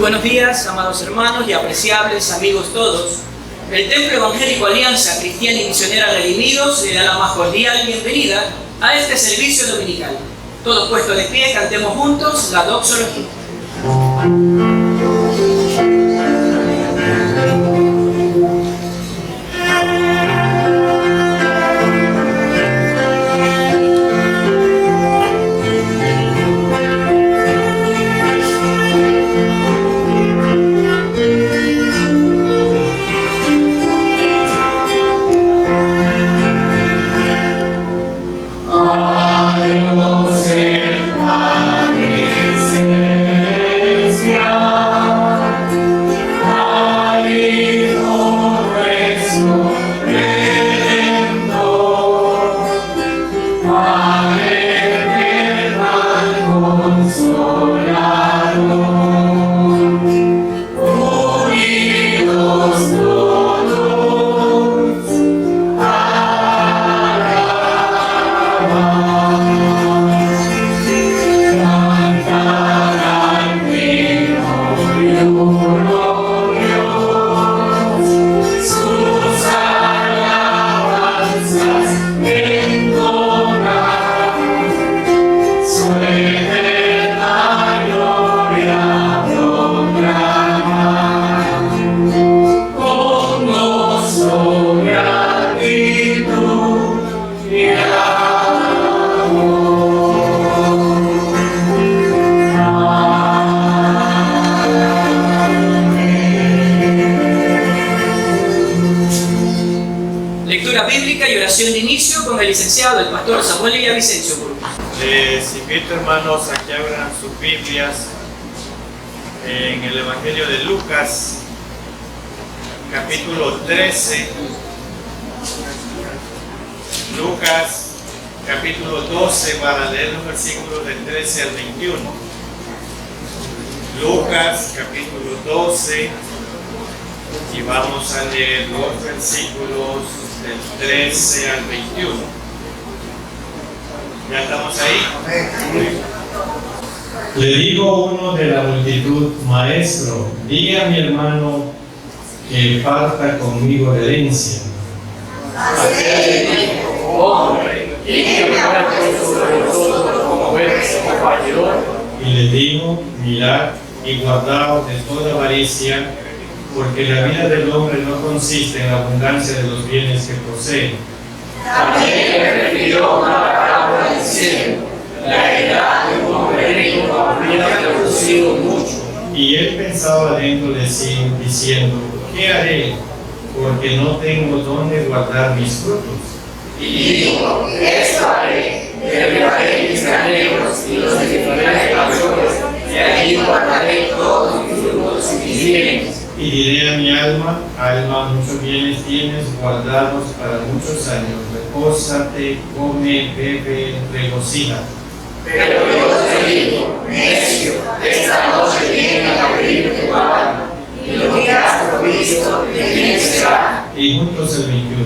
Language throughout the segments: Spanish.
buenos días, amados hermanos y apreciables amigos todos. El Templo Evangélico Alianza Cristiana y Misionera Redimidos le da la más cordial bienvenida a este servicio dominical. Todos puestos de pie, cantemos juntos la doxología. Licenciado, el pastor Samuel Villavicencio. Les invito, hermanos, a que abran sus Biblias en el Evangelio de Lucas, capítulo 13. Lucas, capítulo 12, para leer los versículos del 13 al 21. Lucas, capítulo 12, y vamos a leer los versículos del 13 al 21. ¿Ya estamos ahí? Le dijo uno de la multitud: Maestro, diga a mi hermano que parta conmigo de herencia. Aquel dijo: Hombre, ¿y que me ha puesto sobre vosotros como juez y compañero? Y le dijo: Mirad y guardaos de toda avaricia, porque la vida del hombre no consiste en la abundancia de los bienes que posee. También le refirió una parábola diciendo: La heredad de un hombre rico habría producido mucho. Y él pensaba dentro de sí, diciendo: ¿Qué haré? Porque no tengo dónde guardar mis frutos. Y dijo: Esto haré, derribaré mis graneros y los edificaré pabellones, y allí guardaré todos mis frutos y mis bienes. Y diré a mi alma: alma, muchos bienes tienes guardados para muchos años. Repósate, come, bebe, regocija. Pero Dios te dijo: Necio, esta noche viene a abrir tu alma, y lo que has provisto, ¿de quién será? Y juntos el 21.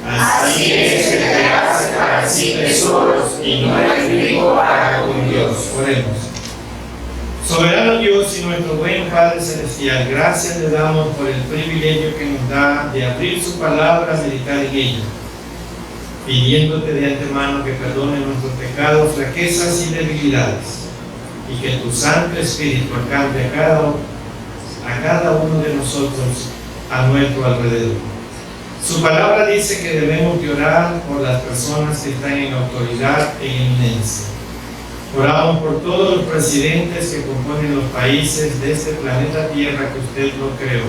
Así es que te hace para sí tesoros y no eres rico para con Dios. Oremos. Soberano Dios y nuestro buen Padre Celestial, gracias le damos por el privilegio que nos da de abrir su palabra, meditar en ella, pidiéndote de antemano que perdone nuestros pecados, flaquezas y debilidades, y que tu Santo Espíritu alcance a cada uno de nosotros a nuestro alrededor. Su palabra dice que debemos de orar por las personas que están en autoridad e eminencia. Oramos por todos los presidentes que componen los países de este planeta Tierra que usted lo creó.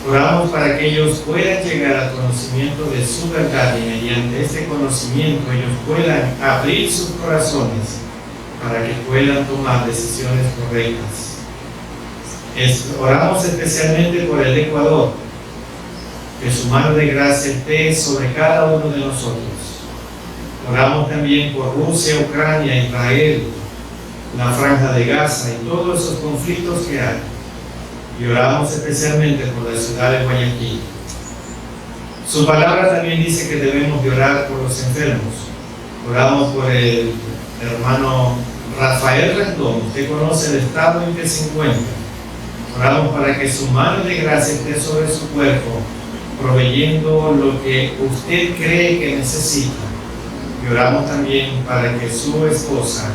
Oramos para que ellos puedan llegar al conocimiento de su verdad y mediante este conocimiento ellos puedan abrir sus corazones para que puedan tomar decisiones correctas. Oramos especialmente por el Ecuador, que su mano de gracia esté sobre cada uno de nosotros. Oramos también por Rusia, Ucrania, Israel, la Franja de Gaza y todos esos conflictos que hay. Y oramos especialmente por la ciudad de Guayaquil. Su palabra también dice que debemos de orar por los enfermos. Oramos por el hermano Rafael Rendón. Usted conoce el estado en que se encuentra. Oramos para que su mano de gracia esté sobre su cuerpo, proveyendo lo que usted cree que necesita. Y oramos también para que su esposa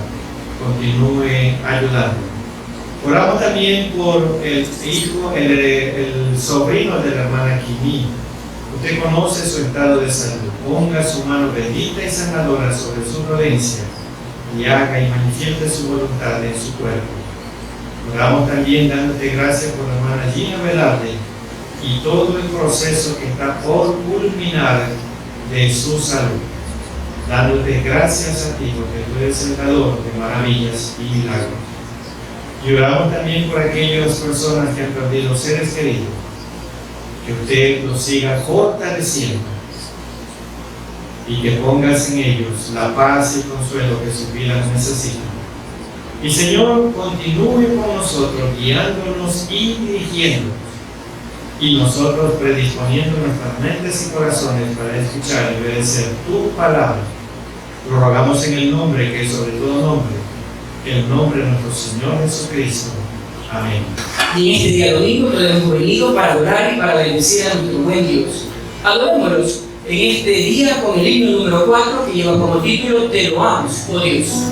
continúe ayudando. Oramos también por el hijo, el sobrino de la hermana Kimi. Usted conoce su estado de salud. Ponga su mano bendita y sanadora sobre su dolencia y haga y manifieste su voluntad en su cuerpo. Oramos también dándote gracias por la hermana Gina Velarde y todo el proceso que está por culminar de su salud. Dándote gracias a ti porque tú eres el dador de maravillas y milagros. Y oramos también por aquellas personas que han perdido seres queridos, que usted los siga fortaleciendo y que pongas en ellos la paz y el consuelo que sus vidas necesitan. Y Señor, continúe con nosotros, guiándonos y dirigiéndonos, y nosotros predisponiendo nuestras mentes y corazones para escuchar y obedecer tu palabra. Lo rogamos en el nombre que es sobre todo nombre, el nombre de nuestro Señor Jesucristo. Amén. Y en este día domingo nos hemos venido para adorar y para bendecir a nuestro buen Dios. Adorémoslos en este día con el himno número 4 que lleva como título Te loamos, oh Dios.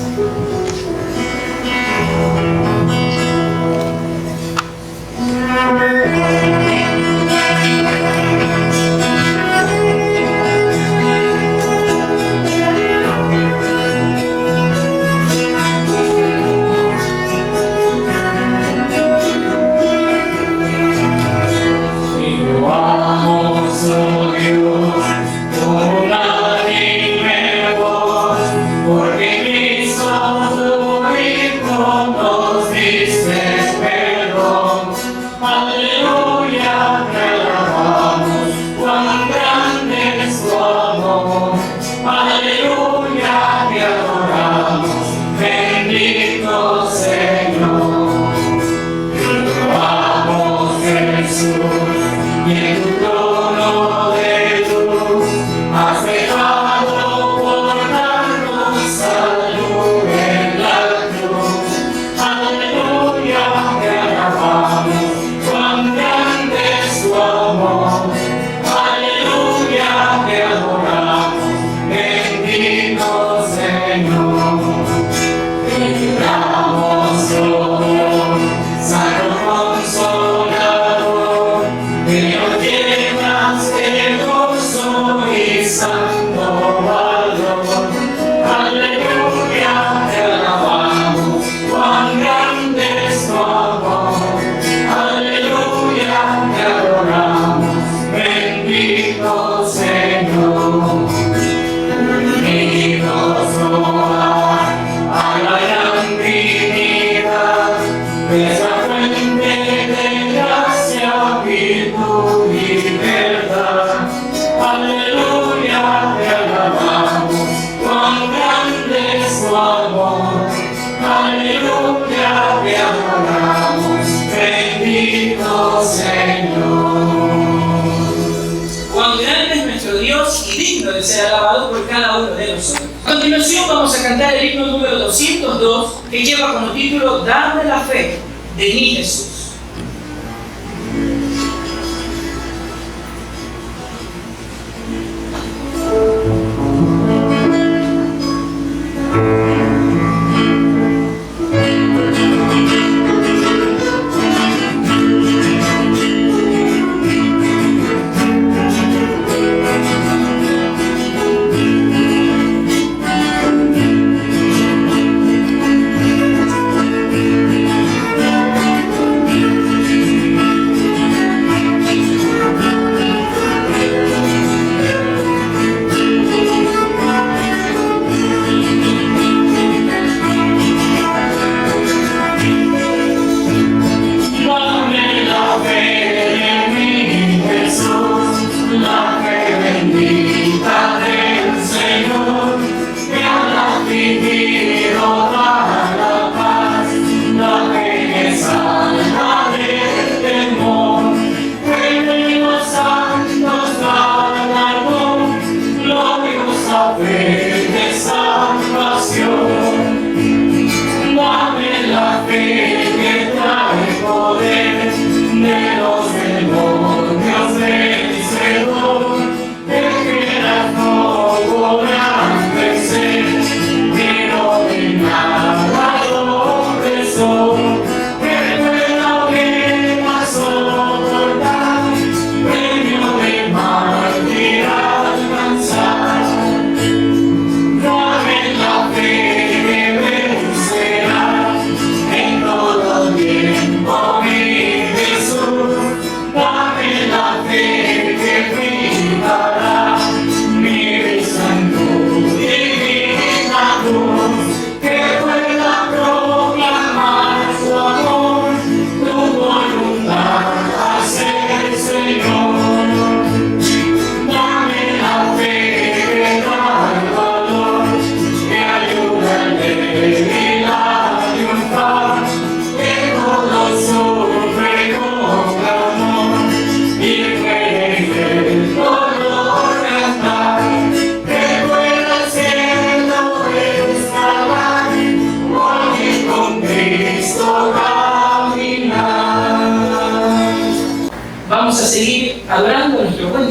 Ser alabado por cada uno de nosotros. A continuación vamos a cantar el himno número 202 que lleva como título Dame la fe de mi Jesús. Te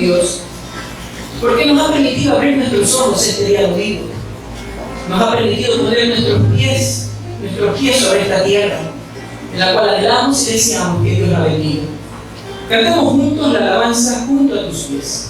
Dios, porque nos ha permitido abrir nuestros ojos este día domingo. Nos ha permitido poner nuestros pies sobre esta tierra, en la cual anhelamos y deseamos que Dios la bendiga. Cantemos juntos la alabanza junto a tus pies.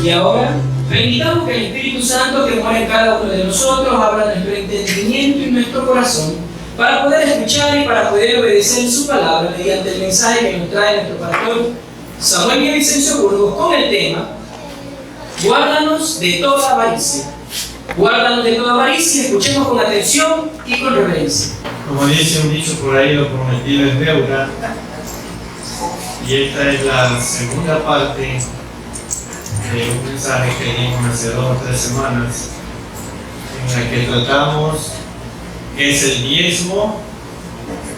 Y ahora, permitamos que el Espíritu Santo que mora en cada uno de nosotros abra nuestro entendimiento y nuestro corazón para poder escuchar y para poder obedecer su palabra mediante el mensaje que nos trae nuestro pastor Samuel y Vicencio Burgos con el tema Guárdanos de toda avaricia. Guárdanos de toda avaricia, escuchemos con atención y con reverencia. Como dice un dicho por ahí, lo prometido es deuda. Y esta es la segunda parte de un mensaje que dimos hace 2 o 3 semanas, en la que tratamos qué es el diezmo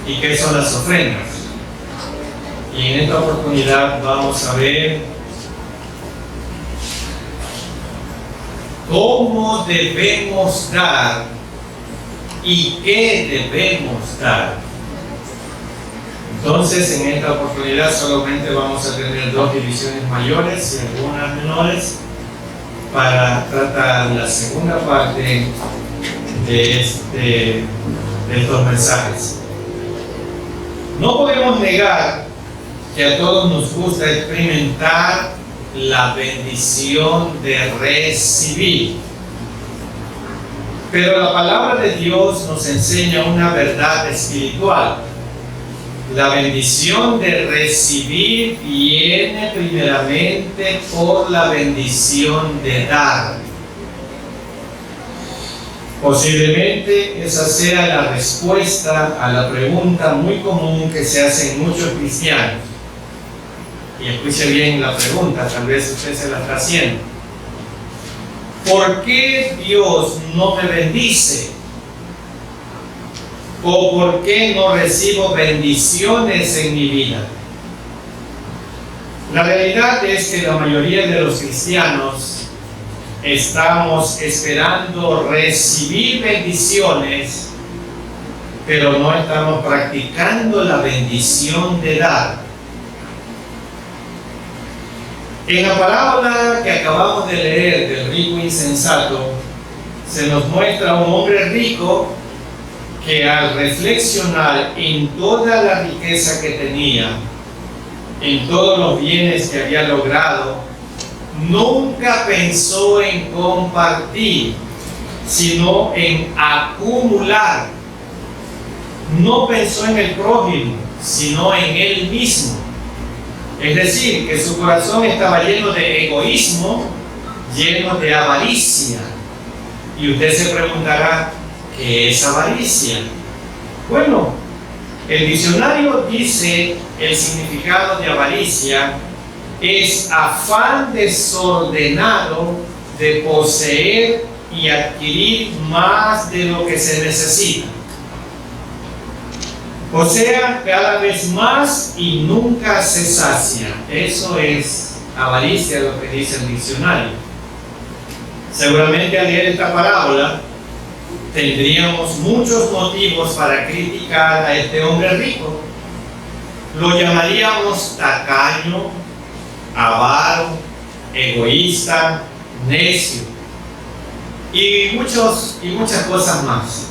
¿Y qué son las ofrendas? Y en esta oportunidad vamos a ver cómo debemos dar y qué debemos dar. Entonces, en esta oportunidad solamente vamos a tener dos divisiones mayores y algunas menores para tratar la segunda parte de estos mensajes. No podemos negar que a todos nos gusta experimentar la bendición de recibir. Pero la palabra de Dios nos enseña una verdad espiritual. La bendición de recibir viene primeramente por la bendición de dar. Posiblemente esa sea la respuesta a la pregunta muy común que se hacen muchos cristianos. Y escuche bien la pregunta, tal vez usted se la está haciendo. ¿Por qué Dios no me bendice? ¿O por qué no recibo bendiciones en mi vida? La realidad es que la mayoría de los cristianos estamos esperando recibir bendiciones, pero no estamos practicando la bendición de dar. En la parábola que acabamos de leer del rico insensato, se nos muestra un hombre rico que al reflexionar en toda la riqueza que tenía, en todos los bienes que había logrado, nunca pensó en compartir, sino en acumular. No pensó en el prójimo, sino en él mismo. Es decir, que su corazón estaba lleno de egoísmo, lleno de avaricia. Y usted se preguntará, ¿qué es avaricia? Bueno, el diccionario dice el significado de avaricia es afán desordenado de poseer y adquirir más de lo que se necesita. O sea, cada vez más y nunca se sacia. Eso es avaricia, lo que dice el diccionario. Seguramente al leer esta parábola tendríamos muchos motivos para criticar a este hombre rico. Lo llamaríamos tacaño, avaro, egoísta, necio y muchas cosas más.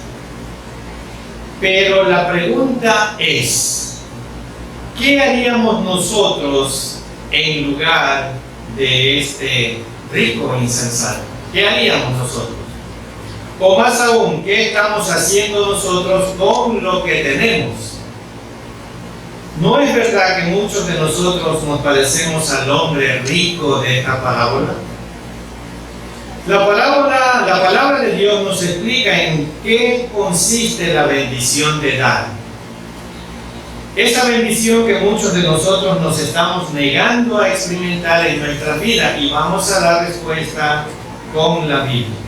Pero la pregunta es, ¿qué haríamos nosotros en lugar de este rico insensato? ¿Qué haríamos nosotros? O más aún, ¿qué estamos haciendo nosotros con lo que tenemos? ¿No es verdad que muchos de nosotros nos parecemos al hombre rico de esta parábola? La palabra de Dios nos explica en qué consiste la bendición de dar. Esa bendición que muchos de nosotros nos estamos negando a experimentar en nuestra vida, y vamos a dar respuesta con la Biblia.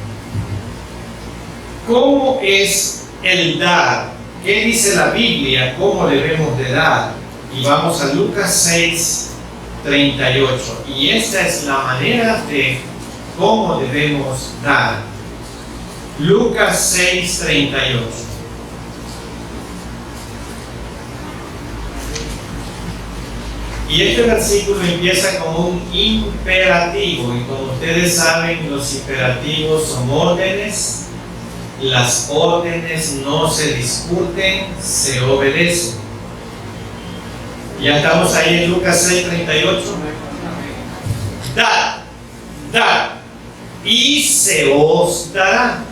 ¿Cómo es el dar? ¿Qué dice la Biblia? ¿Cómo debemos de dar? Y vamos a Lucas 6, 38. Y esta es la manera de cómo debemos dar. Lucas 6, 38. Y este versículo empieza con un imperativo, y como ustedes saben, los imperativos son órdenes. Las órdenes no se discuten, se obedecen. Ya estamos ahí en Lucas 6, 38. Dad, y se os dará.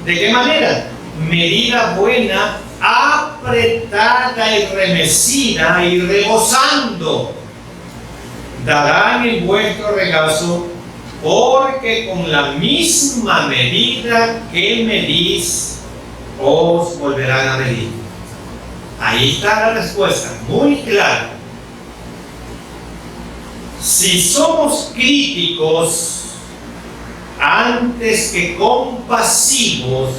¿De qué manera? Medida buena, apretada y remecida y rebosando, darán en vuestro regazo, porque con la misma medida que medís, os volverán a medir. Ahí está la respuesta, muy clara. Si somos críticos antes que compasivos,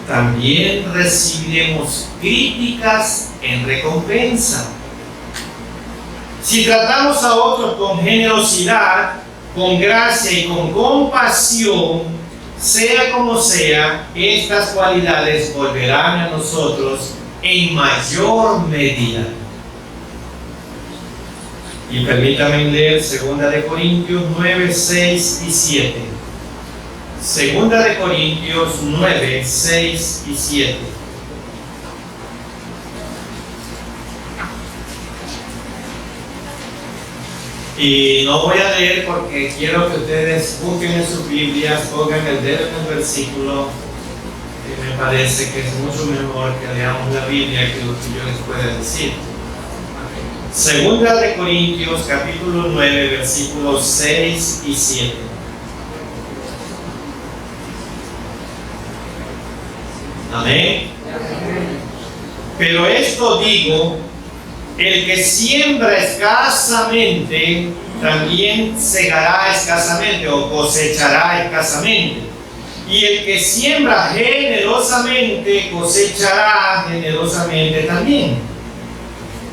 también recibiremos críticas en recompensa. Si tratamos a otros con generosidad, con gracia y con compasión, sea como sea, estas cualidades volverán a nosotros en mayor medida. Y permítanme leer 2 Corintios 9, 6 y 7. 2 Corintios 9, 6 y 7. Y no voy a leer porque quiero que ustedes busquen en sus Biblias, pongan el dedo en el versículo, que me parece que es mucho mejor que leamos la Biblia que lo que yo les pueda decir. 2 Corintios capítulo 9, versículos 6 y 7. Amén. Pero esto digo, el que siembra escasamente, también segará escasamente o cosechará escasamente. Y el que siembra generosamente, cosechará generosamente también.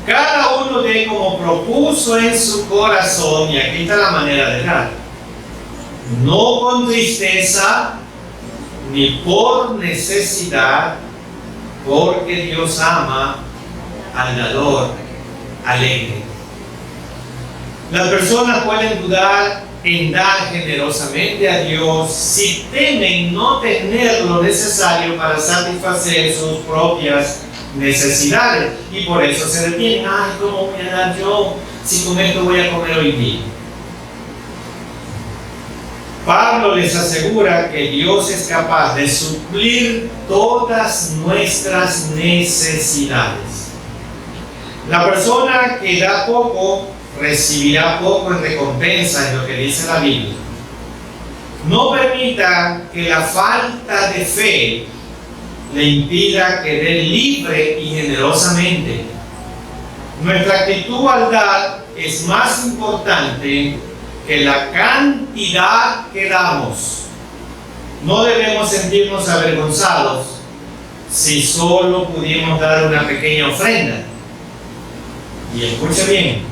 Cada uno dé como propuso en su corazón, y aquí está la manera de dar, no con tristeza, ni por necesidad, porque Dios ama al dador alegre. Las personas pueden dudar en dar generosamente a Dios si temen no tener lo necesario para satisfacer sus propias necesidades, y por eso se detienen. Ay, ¿cómo voy a dar yo si con esto voy a comer hoy día? Pablo les asegura que Dios es capaz de suplir todas nuestras necesidades. La persona que da poco recibirá poco en recompensa, es lo que dice la Biblia. No permita que la falta de fe le impida que dé libre y generosamente. Nuestra actitud al dar es más importante que la cantidad que damos. No debemos sentirnos avergonzados si solo pudimos dar una pequeña ofrenda. Y escuche bien,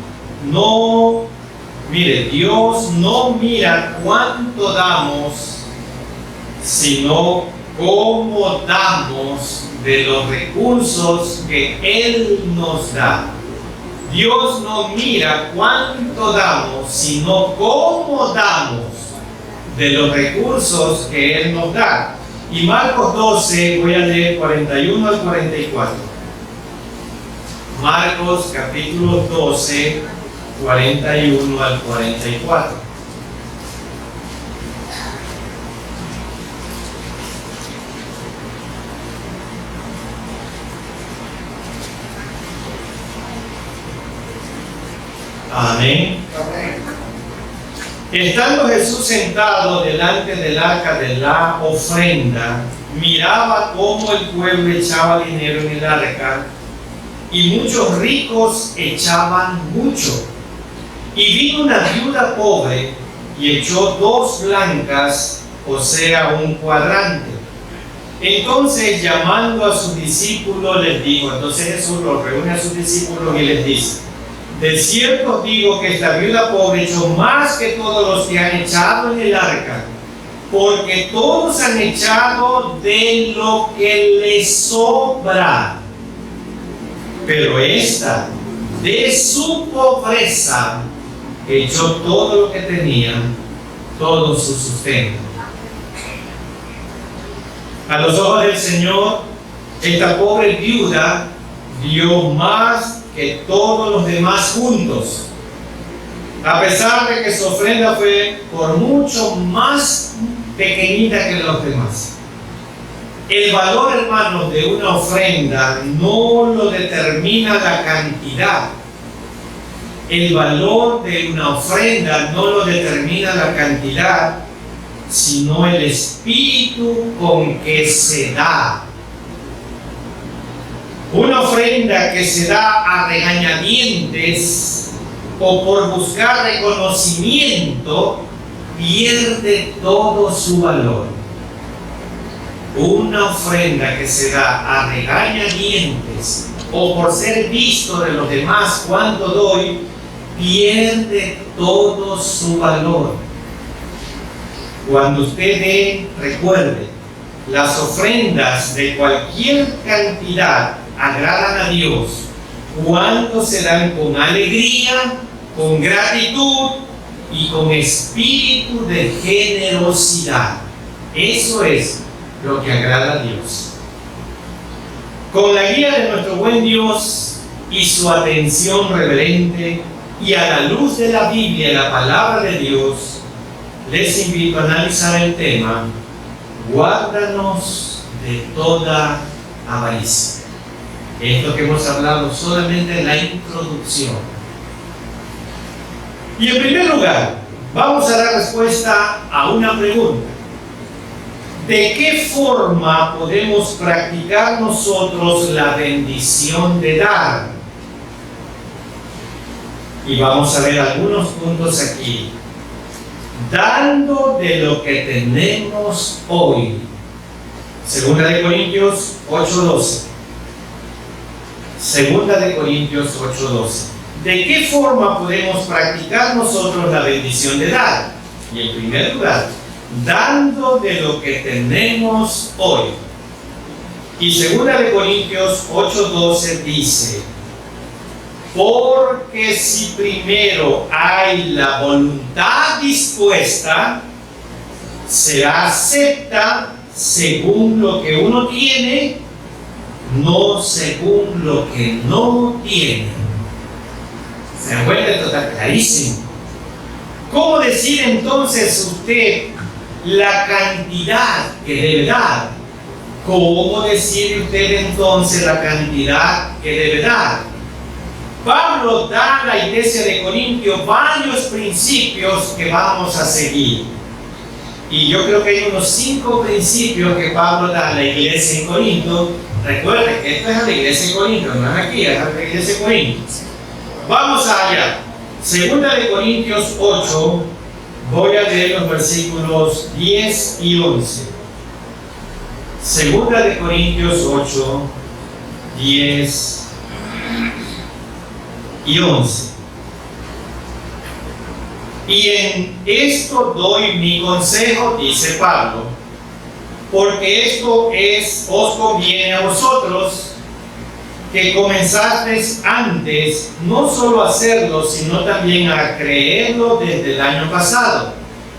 Dios no mira cuánto damos, sino cómo damos de los recursos que Él nos da. Dios no mira cuánto damos, sino cómo damos de los recursos que Él nos da. Y Marcos 12, voy a leer 41 al 44. Marcos capítulo 12, 41 al 44. Amén. Estando Jesús sentado delante del arca de la ofrenda, miraba cómo el pueblo echaba dinero en el arca, y muchos ricos echaban mucho. Y vino una viuda pobre y echó 2 blancas, o sea, un cuadrante. Entonces, llamando a sus discípulos, les dijo, entonces Jesús los reúne a sus discípulos y les dice: de cierto os digo que esta viuda pobre echó más que todos los que han echado en el arca, porque todos han echado de lo que les sobra, pero esta, de su pobreza, echó todo lo que tenía, todo su sustento. A los ojos del Señor, esta pobre viuda dio más que todos los demás juntos, a pesar de que su ofrenda fue por mucho más pequeñita que los demás. El valor, hermanos, de una ofrenda no lo determina la cantidad. El valor de una ofrenda no lo determina la cantidad, sino el espíritu con que se da. Una ofrenda que se da a regañadientes o por buscar reconocimiento pierde todo su valor. una ofrenda que se da a regañadientes o por ser visto de los demás cuando doy, pierde todo su valor. Cuando usted dé, recuerde, las ofrendas de cualquier cantidad agradan a Dios cuando se dan con alegría, con gratitud y con espíritu de generosidad. Eso es lo que agrada a Dios. Con la guía de nuestro buen Dios y su atención reverente y a la luz de la Biblia y la palabra de Dios, les invito a analizar el tema: guárdanos de toda avaricia. Esto que hemos hablado solamente en la introducción. Y en primer lugar, vamos a dar respuesta a una pregunta: ¿de qué forma podemos practicar nosotros la bendición de dar? Y vamos a ver algunos puntos aquí. Dando de lo que tenemos hoy. Segunda de Corintios 8:12. Segunda de Corintios 8:12. ¿De qué forma podemos practicar nosotros la bendición de dar? Y en primer lugar, dando de lo que tenemos hoy. Y segunda de Corintios 8:12 dice: porque si primero hay la voluntad dispuesta, será acepta según lo que uno tiene, no según lo que no tiene. ¿Se dan cuenta? Esto está clarísimo. ¿Cómo decir entonces usted la cantidad que debe dar? ¿Cómo decir usted entonces la cantidad que debe dar? Pablo da a la iglesia de Corintios varios principios que vamos a seguir. Y yo creo que hay unos 5 principios que Pablo da a la iglesia en Corinto. Recuerden que esto es a la iglesia de Corinto, no es aquí, es a la iglesia de Corinto. Vamos allá. Segunda de Corintios 8, voy a leer los versículos 10 y 11. Segunda de Corintios 8, 10 y 11. Y en esto doy mi consejo, dice Pablo, porque esto os conviene a vosotros, que comenzasteis antes no solo a hacerlo, sino también a creerlo desde el año pasado.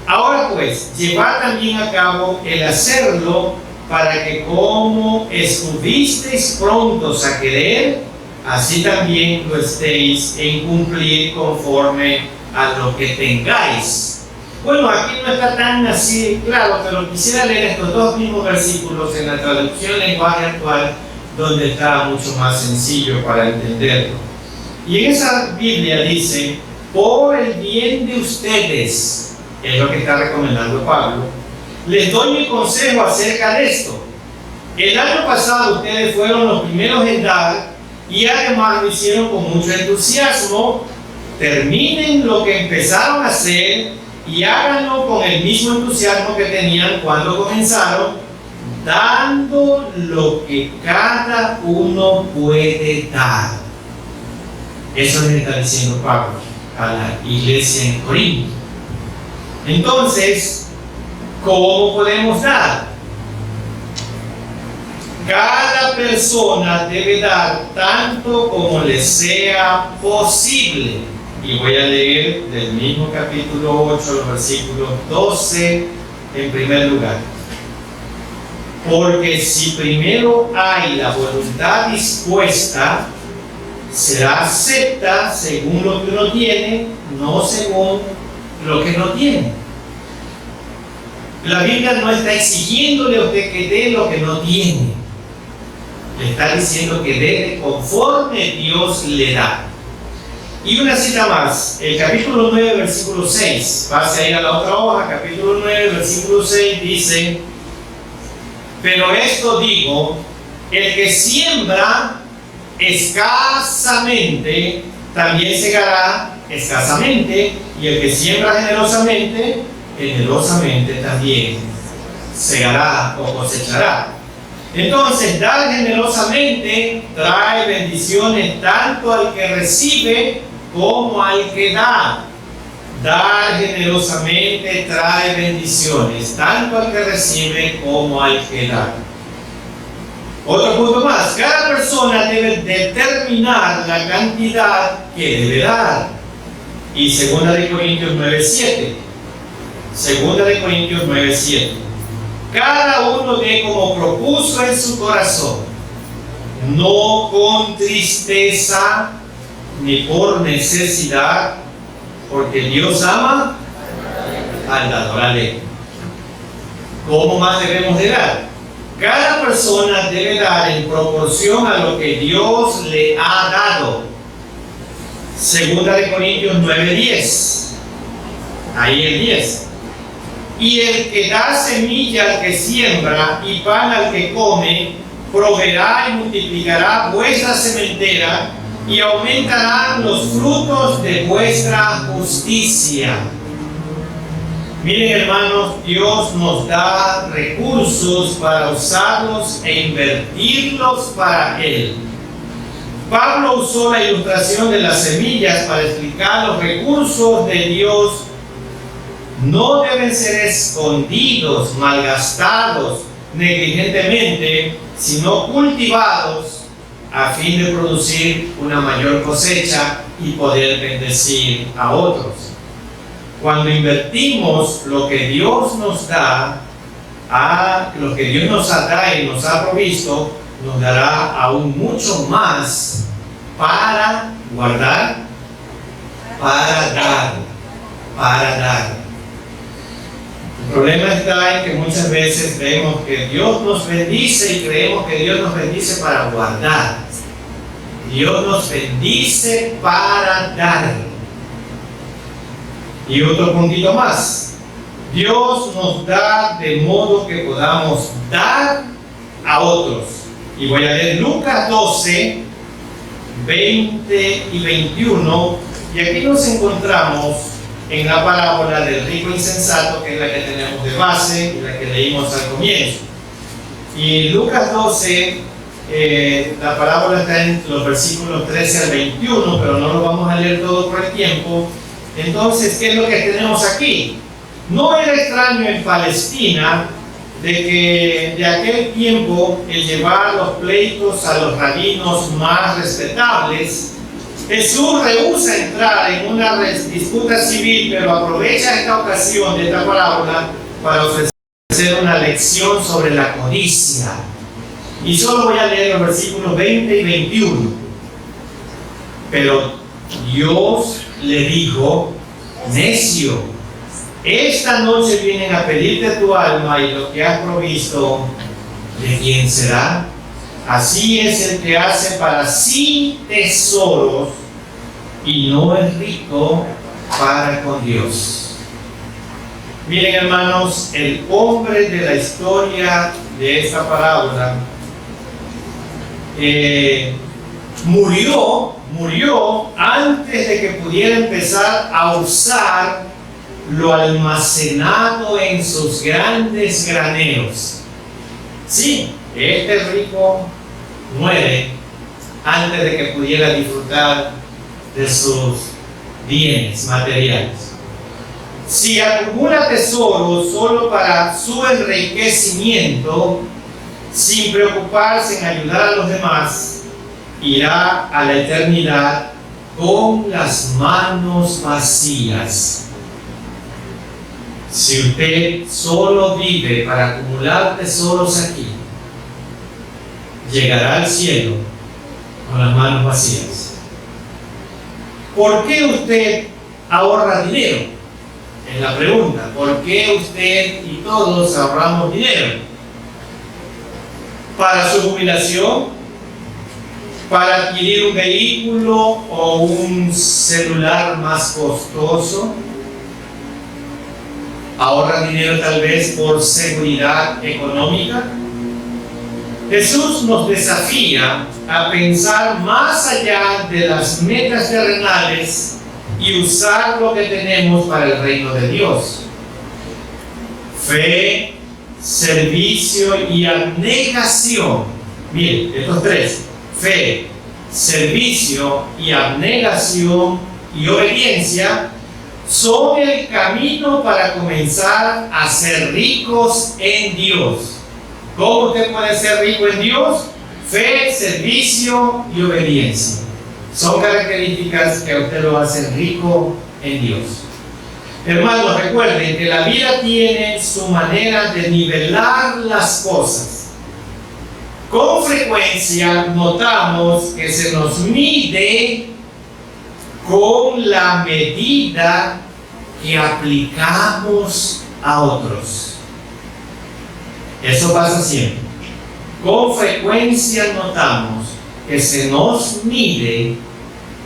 Ahora pues, llevad también a cabo el hacerlo, para que como estuvisteis prontos a querer, así también lo estéis en cumplir conforme a lo que tengáis. Bueno, aquí no está tan así claro, pero quisiera leer estos 2 mismos versículos en la traducción lenguaje actual, donde está mucho más sencillo para entenderlo. Y en esa Biblia dice: por el bien de ustedes, es lo que está recomendando Pablo, les doy mi consejo acerca de esto. El año pasado ustedes fueron los primeros en dar, y además lo hicieron con mucho entusiasmo. Terminen lo que empezaron a hacer y háganlo con el mismo entusiasmo que tenían cuando comenzaron, dando lo que cada uno puede dar. Eso les está diciendo Pablo a la iglesia en Corinto. Entonces, ¿cómo podemos dar? Cada persona debe dar tanto como le sea posible. Y voy a leer del mismo capítulo 8, los versículos 12 en primer lugar. Porque si primero hay la voluntad dispuesta, será acepta según lo que uno tiene, no según lo que no tiene. La Biblia no está exigiéndole a usted que dé lo que no tiene. Le está diciendo que dé conforme Dios le da. Y una cita más, el capítulo 9, versículo 6. Pase ahí a la otra hoja, capítulo 9, versículo 6 dice: pero esto digo, el que siembra escasamente, también segará escasamente, y el que siembra generosamente, generosamente también segará o cosechará. Entonces, dar generosamente trae bendiciones tanto al que recibe como al que da. Dar generosamente trae bendiciones tanto al que recibe como al que da. Otro punto más, cada persona debe determinar la cantidad que debe dar. Y 2 Corintios 9:7. 2 Corintios 9:7. Cada uno dé como propuso en su corazón, no con tristeza ni por necesidad, porque Dios ama al dador alegre. ¿Cómo más debemos de dar? Cada persona debe dar en proporción a lo que Dios le ha dado. 2 Corintios 9:10. Ahí el 10. Y el que da semilla al que siembra y pan al que come, proveerá y multiplicará vuestra sementera y aumentarán los frutos de vuestra justicia. Miren, hermanos, Dios nos da recursos para usarlos e invertirlos para Él. Pablo usó la ilustración de las semillas para explicar los recursos de Dios. No deben ser escondidos, malgastados negligentemente, sino cultivados a fin de producir una mayor cosecha y poder bendecir a otros. Cuando invertimos lo que Dios nos da, lo que Dios nos da y nos ha provisto, nos dará aún mucho más para guardar, para dar. El problema está en que muchas veces vemos que Dios nos bendice y creemos que Dios nos bendice para guardar. Dios nos bendice para dar. Y otro puntito más. Dios nos da de modo que podamos dar a otros. Y voy a leer Lucas 12, 20 y 21. Y aquí nos encontramos en la parábola del rico insensato, que es la que tenemos de base y la que leímos al comienzo. Y Lucas 12, la parábola está en los versículos 13 al 21, pero no lo vamos a leer todo por el tiempo. Entonces, ¿qué es lo que tenemos aquí? No era extraño en Palestina de que de aquel tiempo el llevar los pleitos a los rabinos más respetables. Jesús rehúsa entrar en una disputa civil, pero aprovecha esta ocasión de esta parábola para ofrecer una lección sobre la codicia. Y solo voy a leer los versículos 20 y 21. Pero Dios le dijo: necio, esta noche vienen a pedirte tu alma y lo que has provisto, ¿de quién será? Así es el que hace para sí tesoros y no es rico para con Dios. Miren, hermanos, el hombre de la historia de esta parábola murió antes de que pudiera empezar a usar lo almacenado en sus grandes graneros. Sí, este rico muere antes de que pudiera disfrutar de sus bienes materiales. Si acumula tesoros solo para su enriquecimiento, sin preocuparse en ayudar a los demás, irá a la eternidad con las manos vacías. Si usted solo vive para acumular tesoros aquí, llegará al cielo con las manos vacías. ¿Por qué usted ahorra dinero? Es la pregunta. ¿Por qué usted y todos ahorramos dinero? ¿Para su jubilación? ¿Para adquirir un vehículo o un celular más costoso? ¿Ahorra dinero tal vez por seguridad económica? Jesús nos desafía a pensar más allá de las metas terrenales y usar lo que tenemos para el reino de Dios. Fe, servicio y abnegación. Miren, estos tres: fe, servicio y abnegación y obediencia son el camino para comenzar a ser ricos en Dios. ¿Cómo usted puede ser rico en Dios? Fe, servicio y obediencia. Son características que a usted lo hacen rico en Dios. Hermanos, recuerden que la vida tiene su manera de nivelar las cosas. Con frecuencia notamos que se nos mide con la medida que aplicamos a otros. Eso pasa siempre. Con frecuencia notamos que se nos mide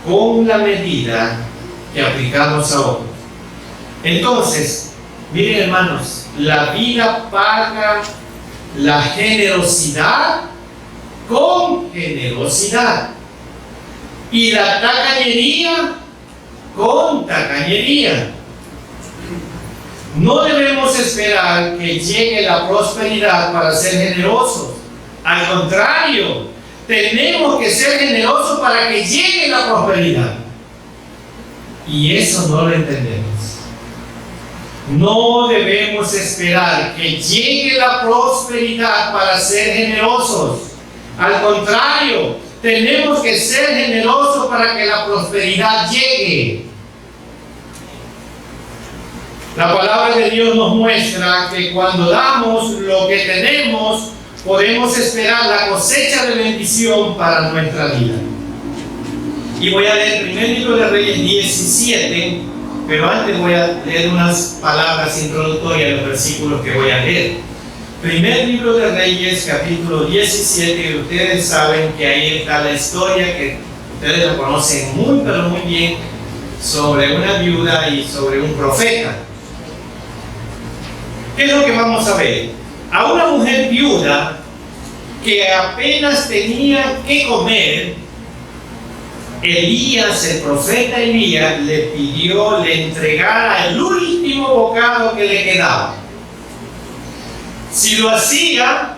con la medida que aplicamos a otros. Entonces, miren hermanos, la vida paga la generosidad con generosidad y la tacañería con tacañería. No debemos esperar que llegue la prosperidad para ser generosos. Al contrario, tenemos que ser generosos para que llegue la prosperidad. Y eso no lo entendemos. No debemos esperar que llegue la prosperidad para ser generosos. Al contrario, tenemos que ser generosos para que la prosperidad llegue. La palabra de Dios nos muestra que cuando damos lo que tenemos, podemos esperar la cosecha de bendición para nuestra vida. Y voy a leer el primer libro de Reyes 17, pero antes voy a leer unas palabras introductorias de los versículos que voy a leer. Primer libro de Reyes, capítulo 17, y ustedes saben que ahí está la historia que ustedes la conocen muy, pero muy bien, sobre una viuda y sobre un profeta. ¿Qué es lo que vamos a ver? A una mujer viuda que apenas tenía que comer, Elías, el profeta Elías, le pidió, le entregara el último bocado que le quedaba. Si lo hacía,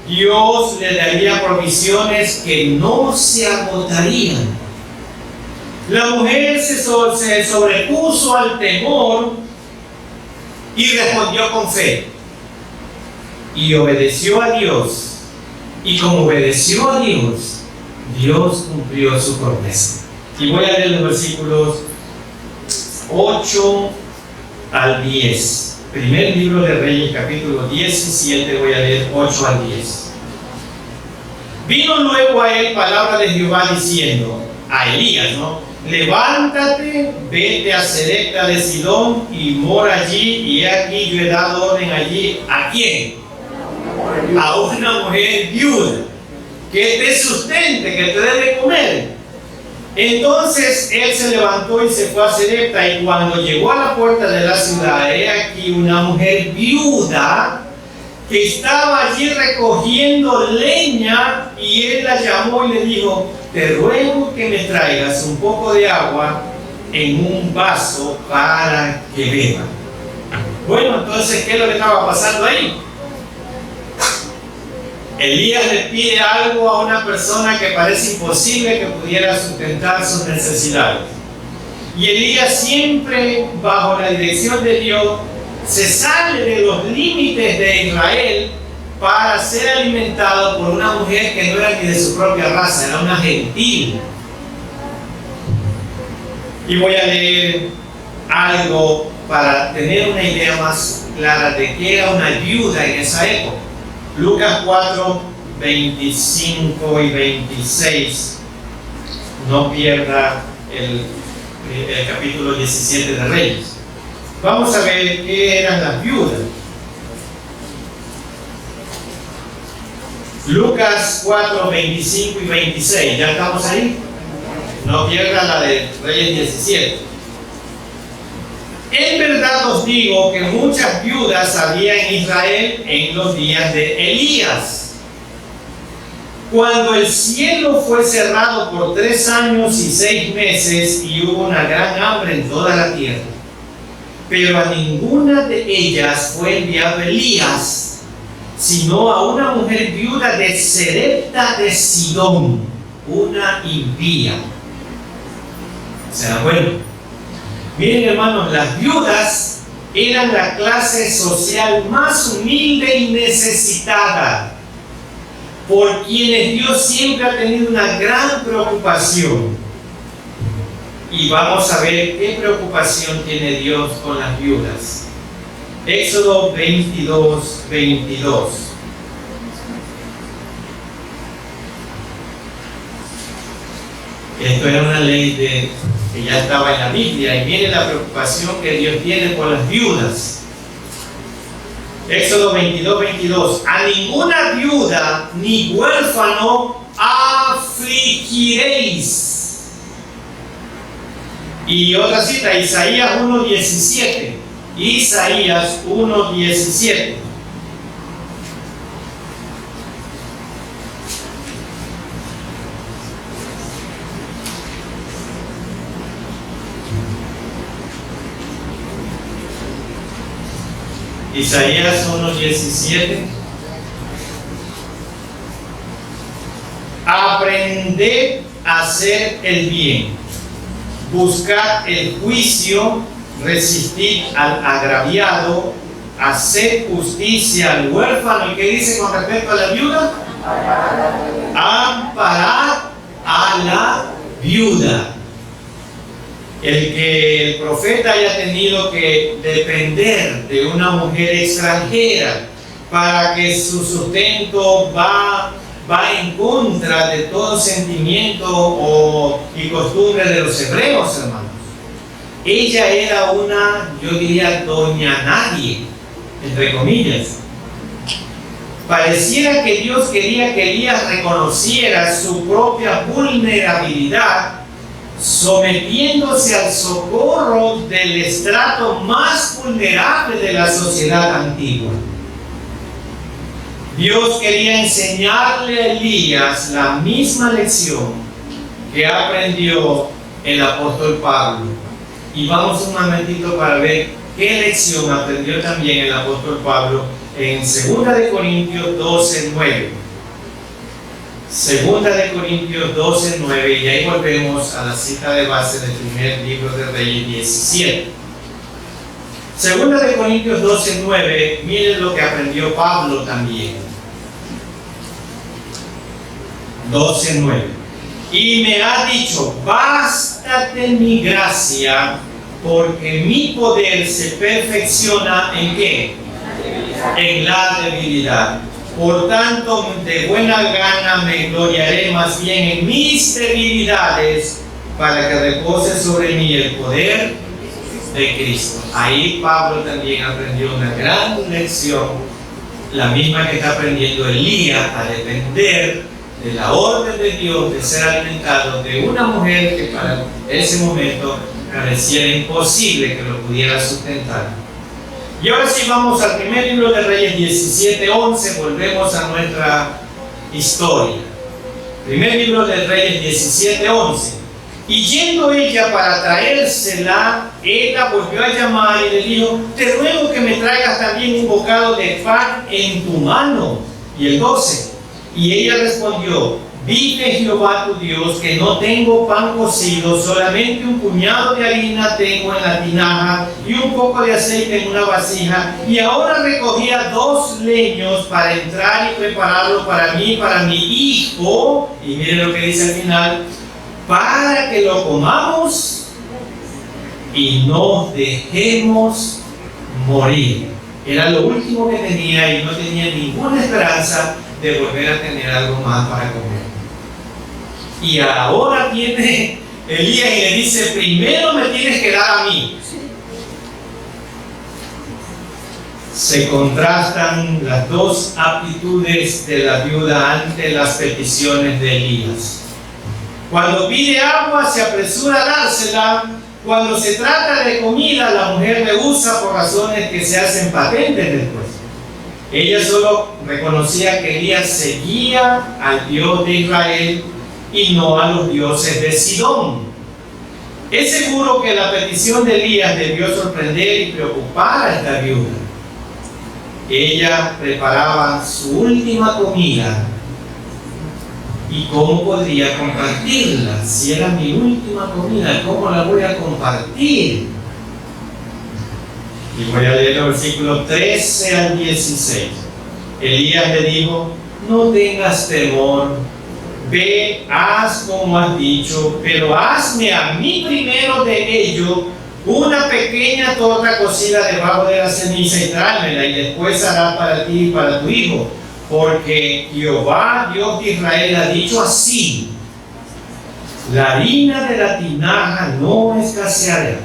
Dios le daría provisiones que no se agotarían. La mujer se sobrepuso al temor y respondió con fe. Y obedeció a Dios. Y como obedeció a Dios, Dios cumplió su promesa. Y voy a leer los versículos 8 al 10. Primer libro de Reyes, capítulo 17, voy a leer 8 al 10. Vino luego a él palabra de Jehová diciendo, a Elías, ¿no? Levántate, vete a Sarepta de Sidón y mora allí, y he aquí yo he dado orden allí. ¿A quién? A una mujer viuda, que te sustente, que te dé de comer. Entonces él se levantó y se fue a Sarepta, y cuando llegó a la puerta de la ciudad, he aquí una mujer viuda que estaba allí recogiendo leña, y él la llamó y le dijo, te ruego que me traigas un poco de agua en un vaso para que beba. Bueno, entonces, ¿qué es lo que estaba pasando ahí? Elías le pide algo a una persona que parece imposible que pudiera sustentar sus necesidades. Y Elías, siempre bajo la dirección de Dios, se sale de los límites de Israel para ser alimentado por una mujer que no era ni de su propia raza, era una gentil. Y voy a leer algo para tener una idea más clara de qué era una viuda en esa época. Lucas 4, 25 y 26. No pierda el capítulo 17 de Reyes. Vamos a ver qué eran las viudas. Lucas 4, 25 y 26. ¿Ya estamos ahí? No pierda la de Reyes 17. En verdad os digo que muchas viudas había en Israel en los días de Elías, cuando el cielo fue cerrado por 3 años y 6 meses y hubo una gran hambre en toda la tierra. Pero a ninguna de ellas fue enviado Elías, sino a una mujer viuda de Serepta de Sidón, una impía. ¿Se dan cuenta? Miren, hermanos, las viudas eran la clase social más humilde y necesitada, por quienes Dios siempre ha tenido una gran preocupación. Y vamos a ver qué preocupación tiene Dios con las viudas. Éxodo 22, 22. Esto era una ley que ya estaba en la Biblia, y viene la preocupación que Dios tiene por las viudas. Éxodo 22, 22. A ninguna viuda ni huérfano afligiréis. Y otra cita, Isaías 1:17. Isaías 1:17. Isaías 1:17. Aprended a hacer el bien, buscad el juicio, resistid al agraviado, haced justicia al huérfano. ¿Y qué dice con respecto a la viuda? Amparad a la viuda. El que el profeta haya tenido que depender de una mujer extranjera para que su sustento va en contra de todo sentimiento y costumbre de los hebreos, hermanos. Ella era una, yo diría, doña nadie, entre comillas. Pareciera que Dios quería que Elías reconociera su propia vulnerabilidad, sometiéndose al socorro del estrato más vulnerable de la sociedad antigua. Dios quería enseñarle a Elías la misma lección que aprendió el apóstol Pablo. Y vamos un momentito para ver qué lección aprendió también el apóstol Pablo en 2 Corintios 12:9. 2 Corintios 12:9, y ahí volvemos a la cita de base del primer libro de Reyes 17. 2 Corintios 12:9, miren lo que aprendió Pablo también. 12:9. Y me ha dicho, bástate mi gracia, porque mi poder se perfecciona ¿en qué? En la debilidad. Por tanto, de buena gana me gloriaré más bien en mis debilidades, para que repose sobre mí el poder de Cristo. Ahí Pablo también aprendió una gran lección, la misma que está aprendiendo Elías, a depender de la orden de Dios, de ser alimentado de una mujer que para ese momento pareciera imposible que lo pudiera sustentar. Y ahora sí vamos al primer libro de Reyes 17:11, volvemos a nuestra historia. Primer libro de Reyes 17:11. Y yendo ella para traérsela, él la volvió a llamar y le dijo, te ruego que me traigas también un bocado de pan en tu mano. Y el 12. Y ella respondió, vive Jehová tu Dios, que no tengo pan cocido, solamente un puñado de harina tengo en la tinaja y un poco de aceite en una vasija. Y ahora recogía 2 leños para entrar y prepararlo para mí y para mi hijo. Y miren lo que dice al final, para que lo comamos y no dejemos morir. Era lo último que tenía y no tenía ninguna esperanza de volver a tener algo más para comer. Y ahora viene Elías y le dice, primero me tienes que dar a mí. Se contrastan las dos aptitudes de la viuda ante las peticiones de Elías. Cuando pide agua se apresura a dársela. Cuando se trata de comida, la mujer rehúsa por razones que se hacen patentes después. Ella solo reconocía que Elías seguía al Dios de Israel y no a los dioses de Sidón. Es seguro que la petición de Elías debió sorprender y preocupar a esta viuda. ella preparaba su última comida. ¿Y cómo podría compartirla? Si era mi última comida, ¿cómo la voy a compartir? Y voy a leer los versículos 13 al 16. Elías le dijo: no tengas temor, ve, haz como has dicho, pero hazme a mí primero de ello una pequeña torta cocida debajo de la ceniza y tráemela, y después hará para ti y para tu hijo, porque Jehová, Dios de Israel, ha dicho así: la harina de la tinaja no escaseará,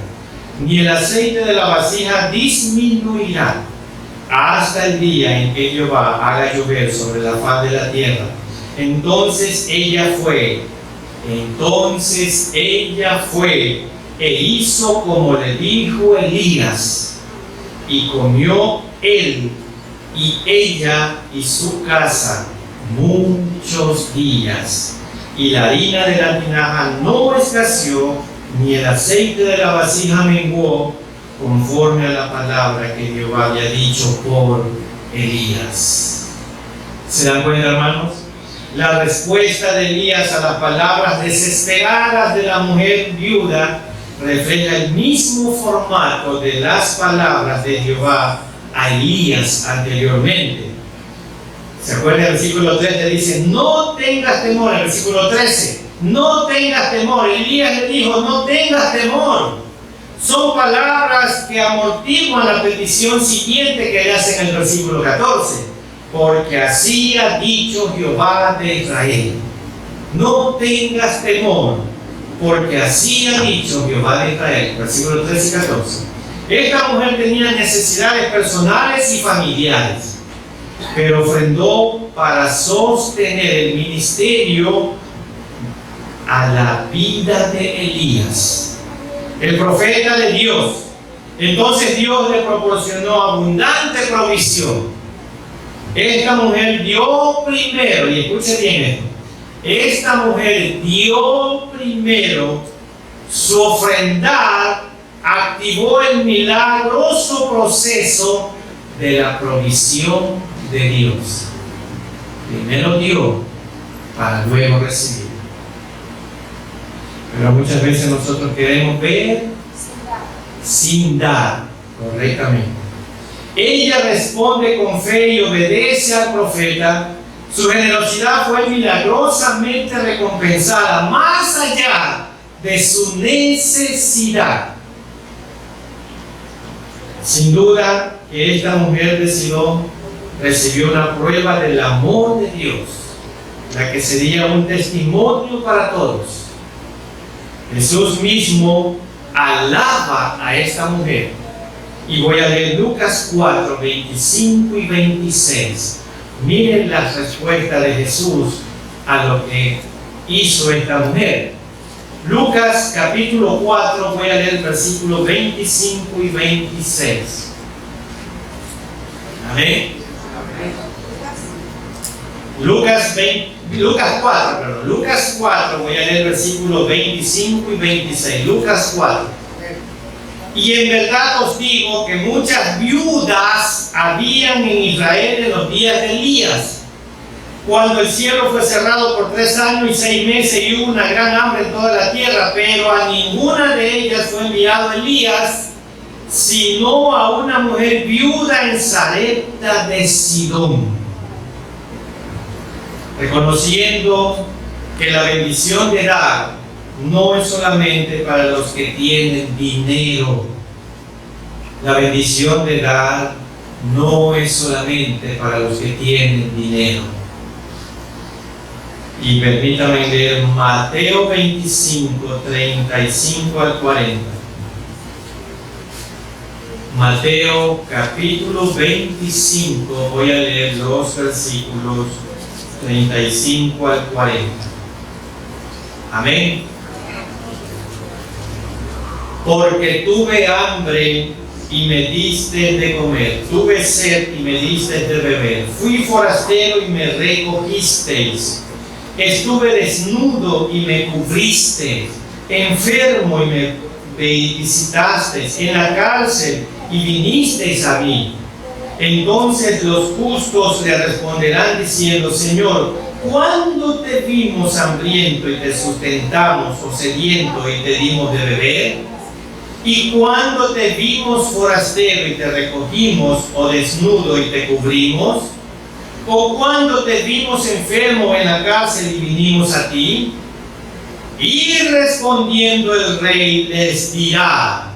ni el aceite de la vasija disminuirá, hasta el día en que Jehová haga llover sobre la faz de la tierra. Entonces ella fue e hizo como le dijo Elías, y comió él y ella y su casa muchos días, y la harina de la tinaja no escaseó, ni el aceite de la vasija menguó, conforme a la palabra que Jehová había dicho por Elías. ¿Se dan cuenta, hermanos? La respuesta de Elías a las palabras desesperadas de la mujer viuda refleja el mismo formato de las palabras de Jehová a Elías anteriormente. ¿Se acuerdan? El versículo 13 dice: no tengas temor. El versículo 13: no tengas temor. Elías le dijo: no tengas temor. Son palabras que amortiguan la petición siguiente que le hace en el versículo 14: porque así ha dicho Jehová de Israel. No tengas temor, porque así ha dicho Jehová de Israel. Versículos 13 y 14. Esta mujer tenía necesidades personales y familiares, pero ofrendó para sostener el ministerio a la vida de Elías, el profeta de Dios. Entonces Dios le proporcionó abundante provisión. Esta mujer dio primero, y escuche bien esto, esta mujer dio primero su ofrendar, activó el milagroso proceso de la provisión de Dios. Primero dio para luego recibir. Pero muchas veces nosotros queremos ver sin dar correctamente. Ella responde con fe y obedece al profeta. Su generosidad fue milagrosamente recompensada más allá de su necesidad. Sin duda que esta mujer recibió una prueba del amor de Dios, la que sería un testimonio para todos. Jesús mismo alaba a esta mujer. Y voy a leer Lucas 4, 25 y 26. Miren la respuesta de Jesús a lo que hizo esta mujer. Lucas capítulo 4, voy a leer versículos 25 y 26. Amén. Lucas 4, voy a leer versículos 25 y 26. Lucas 4. Y en verdad os digo que muchas viudas habían en Israel en los días de Elías, cuando el cielo fue cerrado por 3 años y 6 meses y hubo una gran hambre en toda la tierra, pero a ninguna de ellas fue enviado Elías, sino a una mujer viuda en Sarepta de Sidón. Reconociendo que la bendición de dar no es solamente para los que tienen dinero. La bendición de dar no es solamente para los que tienen dinero. Y permítanme leer Mateo 25, 35 al 40. Mateo capítulo 25, voy a leer los versículos 35 al 40. Amén. Porque tuve hambre y me diste de comer, tuve sed y me diste de beber, fui forastero y me recogisteis, estuve desnudo y me cubristeis, enfermo y me visitasteis, en la cárcel y vinisteis a mí. Entonces los justos le responderán diciendo: Señor, ¿cuándo te vimos hambriento y te sustentamos, o sediento y te dimos de beber? ¿Y cuándo te vimos forastero y te recogimos, o desnudo y te cubrimos? ¿O cuándo te vimos enfermo en la cárcel y vinimos a ti? Y respondiendo el rey les dirá: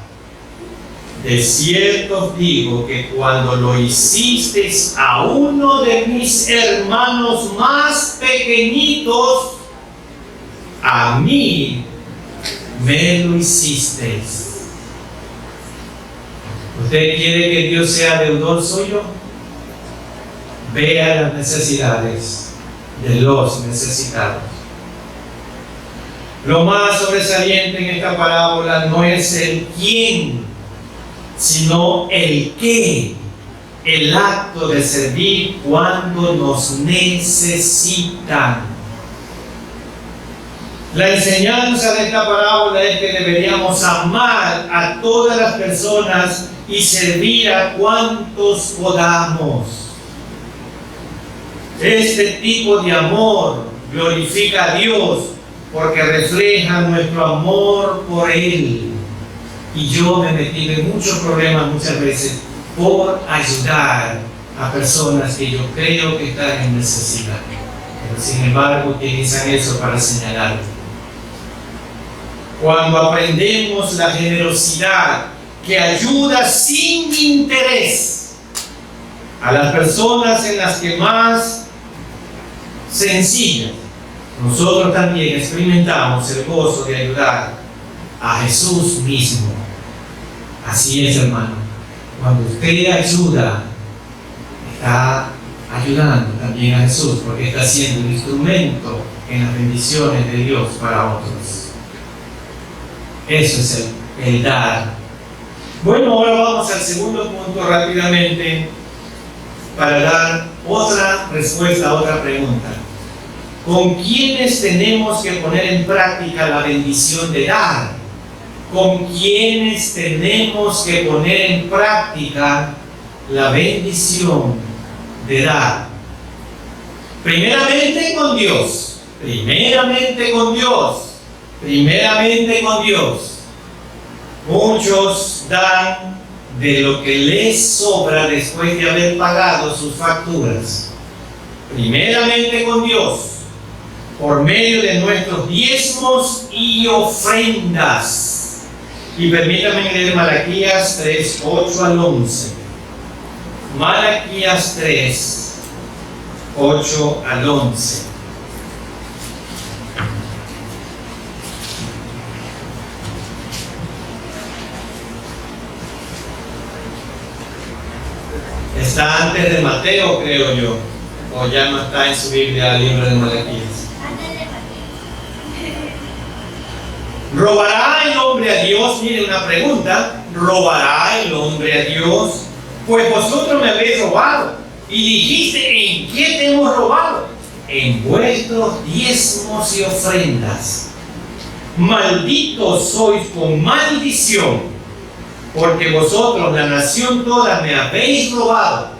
de cierto os digo que cuando lo hicisteis a uno de mis hermanos más pequeñitos, a mí me lo hicisteis. ¿Usted quiere que Dios sea deudor suyo? Vea las necesidades de los necesitados. Lo más sobresaliente en esta parábola no es el quién, sino el qué, el acto de servir cuando nos necesitan. La enseñanza de esta parábola es que deberíamos amar a todas las personas y servir a cuantos podamos. Este tipo de amor glorifica a Dios porque refleja nuestro amor por Él. Y yo me metí en muchos problemas muchas veces por ayudar a personas que yo creo que están en necesidad. Pero sin embargo utilizan eso para señalar. Cuando aprendemos la generosidad que ayuda sin interés a las personas en las que más sencillas, nosotros también experimentamos el gozo de ayudar a Jesús mismo. Así es, hermano. Cuando usted ayuda, está ayudando también a Jesús, porque está siendo un instrumento en las bendiciones de Dios para otros. Eso es el dar. Bueno, ahora vamos al segundo punto rápidamente para dar otra respuesta a otra pregunta. ¿Con quiénes tenemos que poner en práctica la bendición de dar? ¿Con quiénes tenemos que poner en práctica la bendición de dar? Primeramente con Dios. Primeramente con Dios. Primeramente con Dios. Muchos dan de lo que les sobra después de haber pagado sus facturas. Primeramente con Dios, por medio de nuestros diezmos y ofrendas. Y permítanme leer Malaquías 3, 8 al 11. Malaquías 3, 8 al 11. Está antes de Mateo, creo yo, o ya no está en su Biblia el libro de Malaquías. ¿Robará el hombre a Dios? Mire, una pregunta. ¿Robará el hombre a Dios? Pues vosotros me habéis robado. Y dijiste: ¿en qué te hemos robado? En vuestros diezmos y ofrendas. Malditos sois con maldición, porque vosotros, la nación toda, me habéis robado.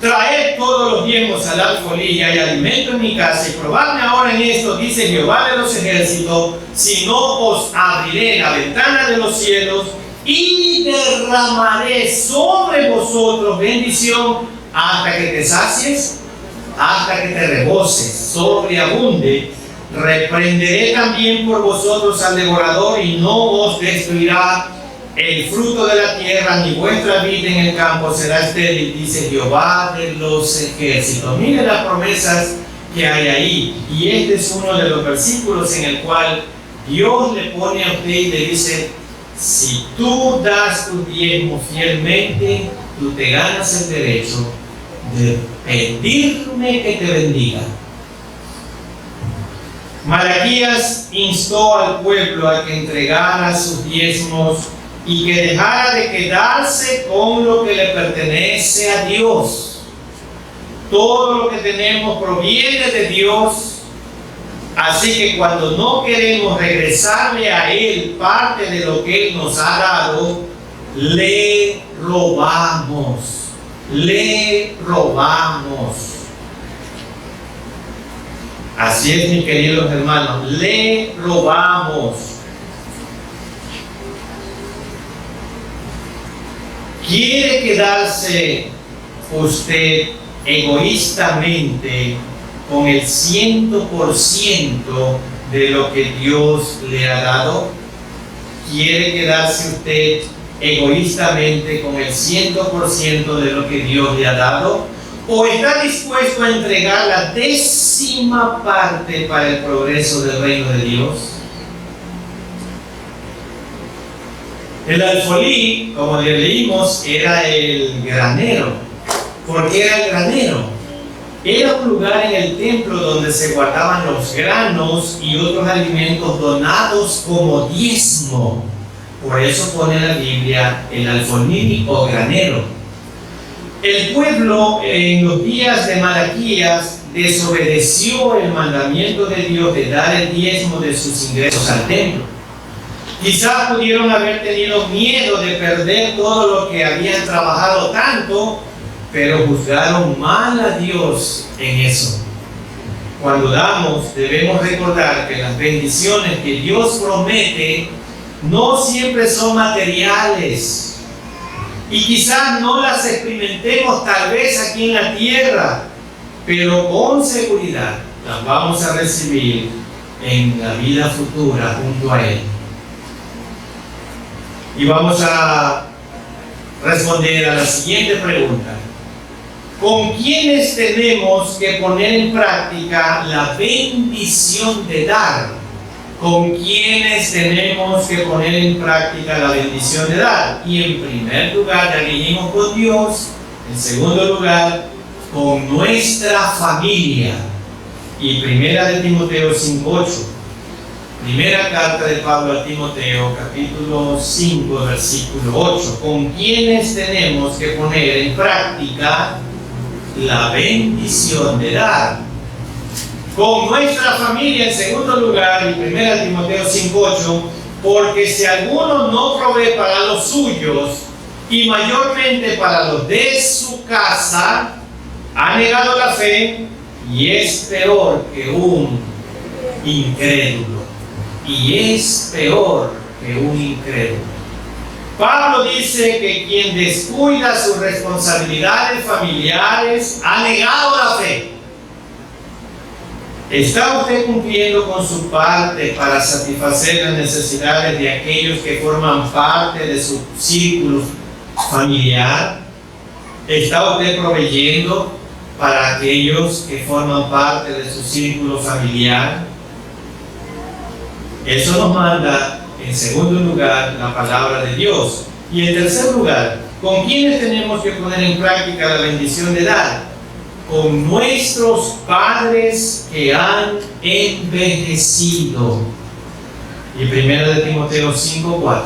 Traed todos los diezmos al alfolí y hay alimento en mi casa, y probadme ahora en esto, dice Jehová de los ejércitos, si no os abriré la ventana de los cielos y derramaré sobre vosotros bendición hasta que te sacies, hasta que te reboses, sobreabunde. Reprenderé también por vosotros al devorador y no os destruirá el fruto de la tierra, ni vuestra vida en el campo será estéril, dice Jehová de los ejércitos. Miren las promesas que hay ahí. Y este es uno de los versículos en el cual Dios le pone a usted y le dice: si tú das tu diezmo fielmente, tú te ganas el derecho de pedirme que te bendiga. Malaquías instó al pueblo a que entregara sus diezmos y que dejara de quedarse con lo que le pertenece a Dios. Todo lo que tenemos proviene de Dios, así que cuando no queremos regresarle a Él parte de lo que Él nos ha dado, le robamos. le robamos. Así es, mis queridos hermanos, le robamos. ¿Quiere quedarse usted egoístamente con el 100% de lo que Dios le ha dado? ¿Quiere quedarse usted egoístamente con el 100% de lo que Dios le ha dado? ¿O está dispuesto a entregar la 10ª parte para el progreso del reino de Dios? El alfolí, como le leímos, era el granero. ¿Por qué era el granero? Era un lugar en el templo donde se guardaban los granos y otros alimentos donados como diezmo. Por eso pone la Biblia el alfolí o granero. El pueblo en los días de Malaquías desobedeció el mandamiento de Dios de dar el diezmo de sus ingresos al templo. Quizás pudieron haber tenido miedo de perder todo lo que habían trabajado tanto, pero juzgaron mal a Dios en eso. Cuando damos, debemos recordar que las bendiciones que Dios promete no siempre son materiales. Y quizás no las experimentemos tal vez aquí en la tierra, pero con seguridad las vamos a recibir en la vida futura junto a Él. Y vamos a responder a la siguiente pregunta. ¿Con quiénes tenemos que poner en práctica la bendición de dar? ¿Con quiénes tenemos que poner en práctica la bendición de dar? Y en primer lugar, ya dijimos con Dios. En segundo lugar, con nuestra familia. Y primera de Timoteo 5:8. Primera carta de Pablo a Timoteo, capítulo 5, versículo 8. ¿Con quiénes tenemos que poner en práctica la bendición de dar? Con nuestra familia en segundo lugar, y 1 Timoteo 5:8, porque si alguno no provee para los suyos y mayormente para los de su casa, ha negado la fe y es peor que un incrédulo. Y es peor que un incrédulo. Pablo dice que quien descuida sus responsabilidades familiares ha negado la fe. ¿Está usted cumpliendo con su parte para satisfacer las necesidades de aquellos que forman parte de su círculo familiar? ¿Está usted proveyendo para aquellos que forman parte de su círculo familiar? Eso nos manda, en segundo lugar, la palabra de Dios. Y en tercer lugar, ¿con quiénes tenemos que poner en práctica la bendición de dar? Con nuestros padres que han envejecido. Y 1 de Timoteo 5:4.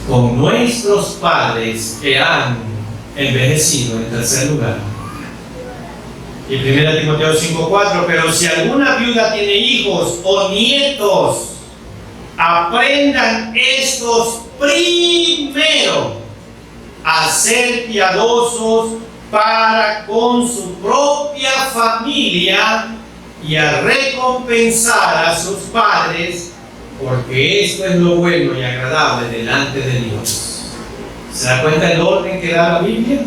Con nuestros padres que han envejecido, en tercer lugar. Y 1 Timoteo 5:4, pero si alguna viuda tiene hijos o nietos, aprendan estos primero a ser piadosos para con su propia familia y a recompensar a sus padres, porque esto es lo bueno y agradable delante de Dios. ¿Se da cuenta el orden que da la Biblia?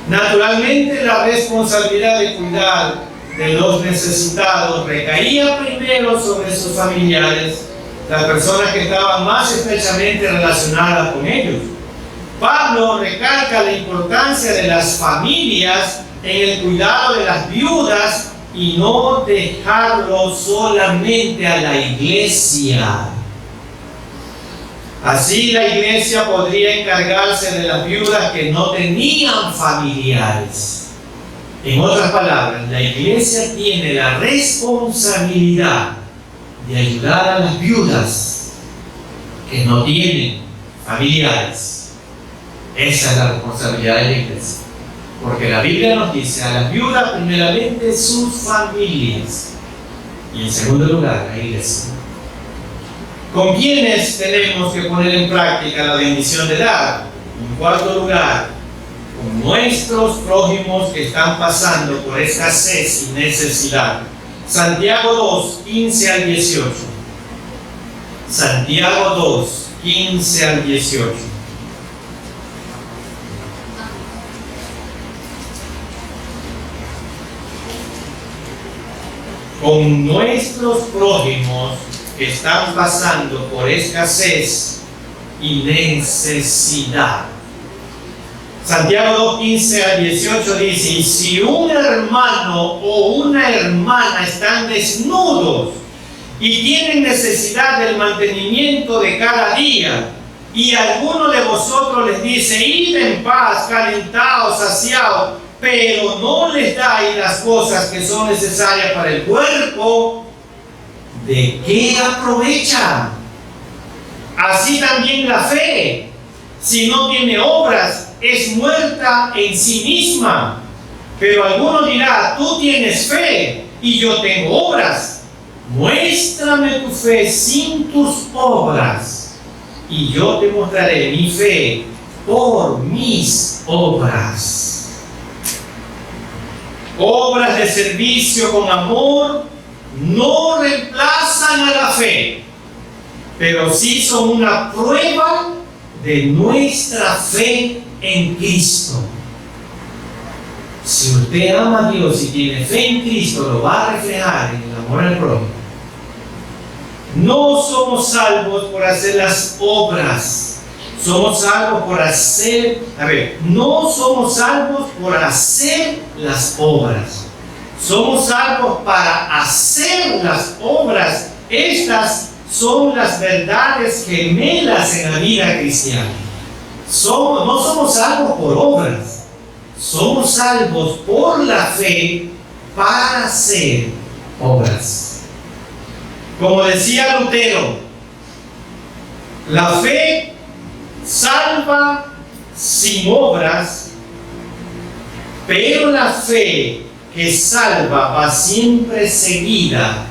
Naturalmente, la responsabilidad de cuidar de los necesitados recaía primero sobre sus familiares, las personas que estaban más estrechamente relacionadas con ellos. Pablo recalca la importancia de las familias en el cuidado de las viudas y no dejarlo solamente a la iglesia. Así la iglesia podría encargarse de las viudas que no tenían familiares. En otras palabras, la iglesia tiene la responsabilidad de ayudar a las viudas que no tienen familiares. Esa es la responsabilidad de la iglesia. Porque la Biblia nos dice a las viudas primeramente sus familias y en segundo lugar la iglesia. ¿Con quiénes tenemos que poner en práctica la bendición de dar? En cuarto lugar, nuestros prójimos que están pasando por escasez y necesidad. Santiago 2, 15 al 18. Santiago 2, 15 al 18. Con nuestros prójimos que están pasando por escasez y necesidad. Santiago 2, 15 al 18 dice: y si un hermano o una hermana están desnudos y tienen necesidad del mantenimiento de cada día, y alguno de vosotros les dice: id en paz, calentados, saciados, pero no les dais las cosas que son necesarias para el cuerpo, ¿de qué aprovecha? Así también la fe, si no tiene obras, es muerta en sí misma. Pero alguno dirá: tú tienes fe y yo tengo obras. Muéstrame tu fe sin tus obras, y yo te mostraré mi fe por mis obras. Obras de servicio con amor no reemplazan a la fe, pero sí son una prueba de nuestra fe en Cristo. Si usted ama a Dios y tiene fe en Cristo, lo va a reflejar en el amor al prójimo. No somos salvos por hacer las obras. Somos salvos por hacer, no somos salvos por hacer las obras. Somos salvos para hacer las obras. Estas son las verdades gemelas en la vida cristiana. No somos salvos por obras. Somos salvos por la fe para hacer obras. Como decía Lutero, la fe salva sin obras, pero la fe que salva va siempre seguida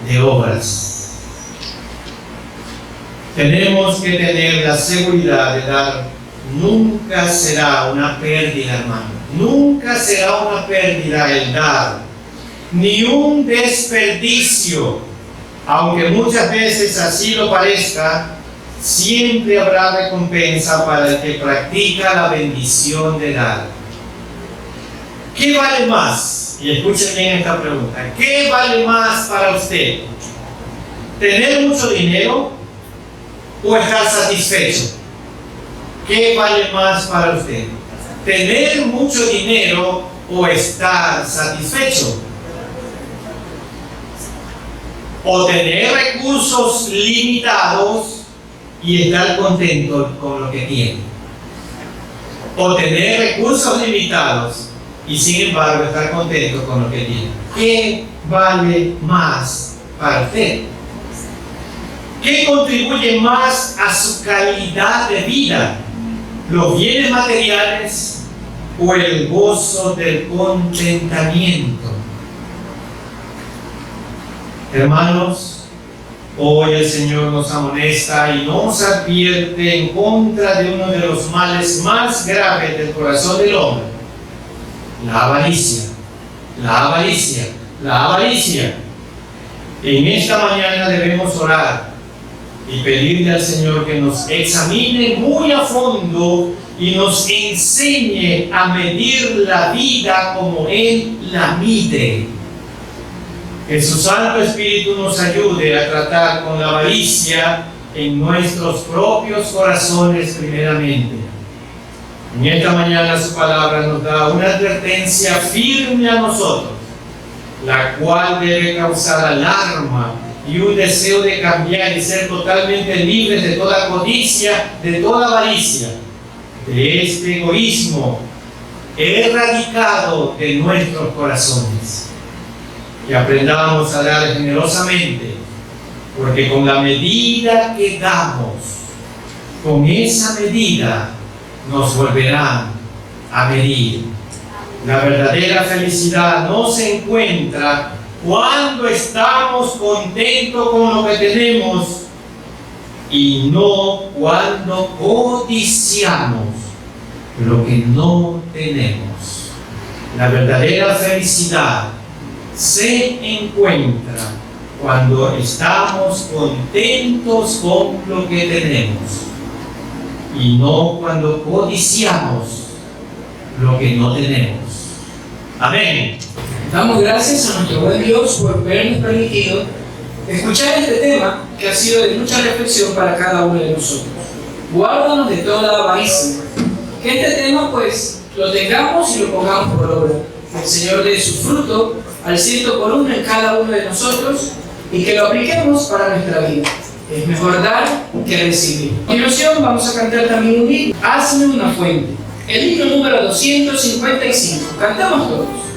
de obras. Tenemos que tener la seguridad de dar. Nunca será una pérdida, hermano. Nunca será una pérdida el dar, ni un desperdicio. Aunque muchas veces así lo parezca, siempre habrá recompensa para el que practica la bendición de dar. ¿Qué vale más? Y escuchen bien esta pregunta. ¿Qué vale más para usted? ¿Tener mucho dinero o estar satisfecho? ¿Qué vale más para usted? ¿Tener mucho dinero o estar satisfecho? ¿O tener recursos limitados y estar contento con lo que tiene? ¿O tener recursos limitados y sin embargo estar contento con lo que tiene? ¿Qué vale más para usted? ¿Qué contribuye más a su calidad de vida? ¿Los bienes materiales o el gozo del contentamiento? Hermanos, hoy el Señor nos amonesta y nos advierte en contra de uno de los males más graves del corazón del hombre: la avaricia, la avaricia, la avaricia. En esta mañana debemos orar y pedirle al Señor que nos examine muy a fondo y nos enseñe a medir la vida como Él la mide. Que su Santo Espíritu nos ayude a tratar con la avaricia en nuestros propios corazones primeramente. En esta mañana su palabra nos da una advertencia firme a nosotros, la cual debe causar alarma y un deseo de cambiar y ser totalmente libres de toda codicia, de toda avaricia, de este egoísmo erradicado de nuestros corazones. Que aprendamos a dar generosamente, porque con la medida que damos, con esa medida nos volverán a medir. La verdadera felicidad no se encuentra cuando estamos contentos con lo que tenemos y no cuando codiciamos lo que no tenemos. La verdadera felicidad se encuentra cuando estamos contentos con lo que tenemos y no cuando codiciamos lo que no tenemos. Amén. Damos gracias a nuestro buen Dios por habernos permitido escuchar este tema que ha sido de mucha reflexión para cada uno de nosotros. Guárdanos de toda avaricia. Que este tema pues lo tengamos y lo pongamos por obra. Que el Señor dé su fruto al 100% en cada uno de nosotros y que lo apliquemos para nuestra vida. Es mejor dar que recibir. A continuación vamos a cantar también un himno, Hazme una fuente. El himno número 255. Cantamos todos.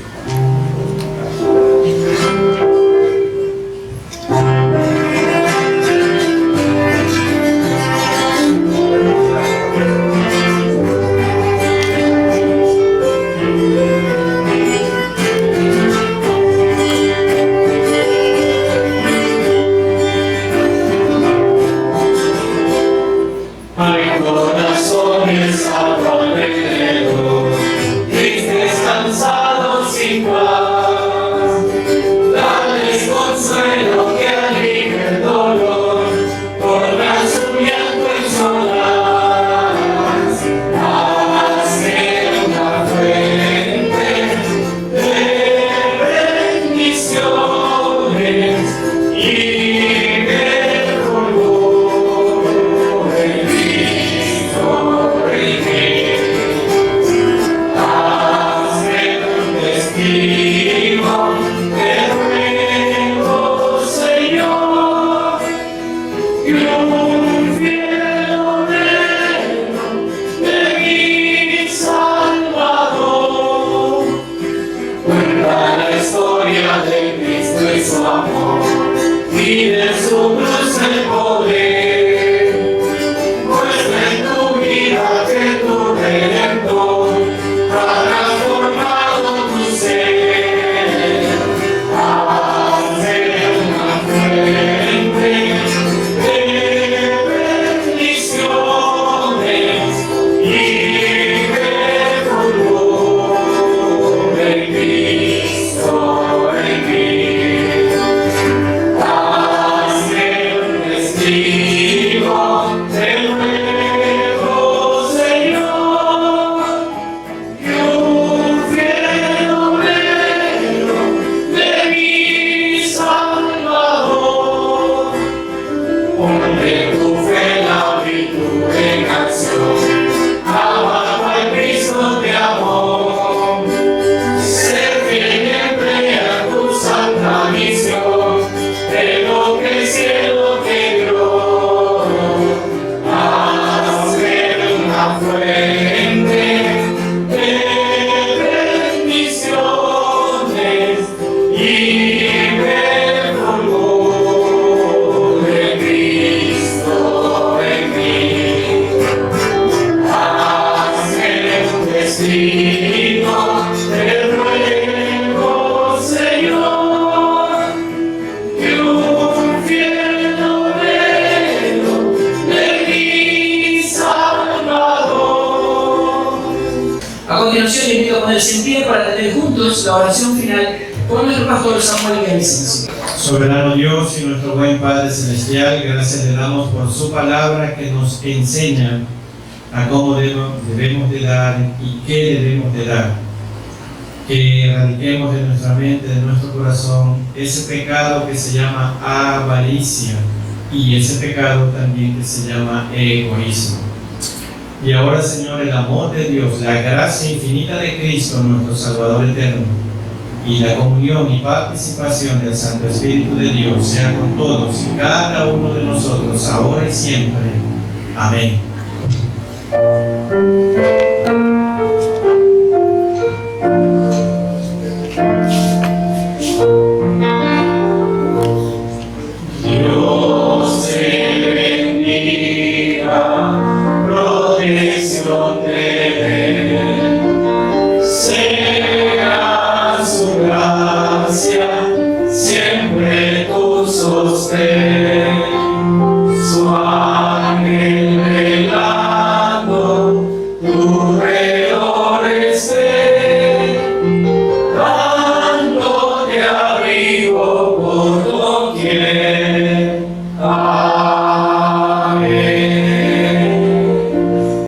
La oración final con nuestro pastor Samuel Villavicencio. Soberano Dios y nuestro buen Padre Celestial, gracias le damos por su palabra que nos enseña a cómo debemos de dar y qué debemos de dar. Que erradiquemos de nuestra mente, de nuestro corazón, ese pecado que se llama avaricia y ese pecado también que se llama egoísmo. Y ahora, Señor, el amor de Dios, la gracia infinita de Cristo, nuestro Salvador eterno, y la comunión y participación del Santo Espíritu de Dios sea con todos y cada uno de nosotros, ahora y siempre. Amén. Dios te bendiga. Sea su gracia siempre tu sostén.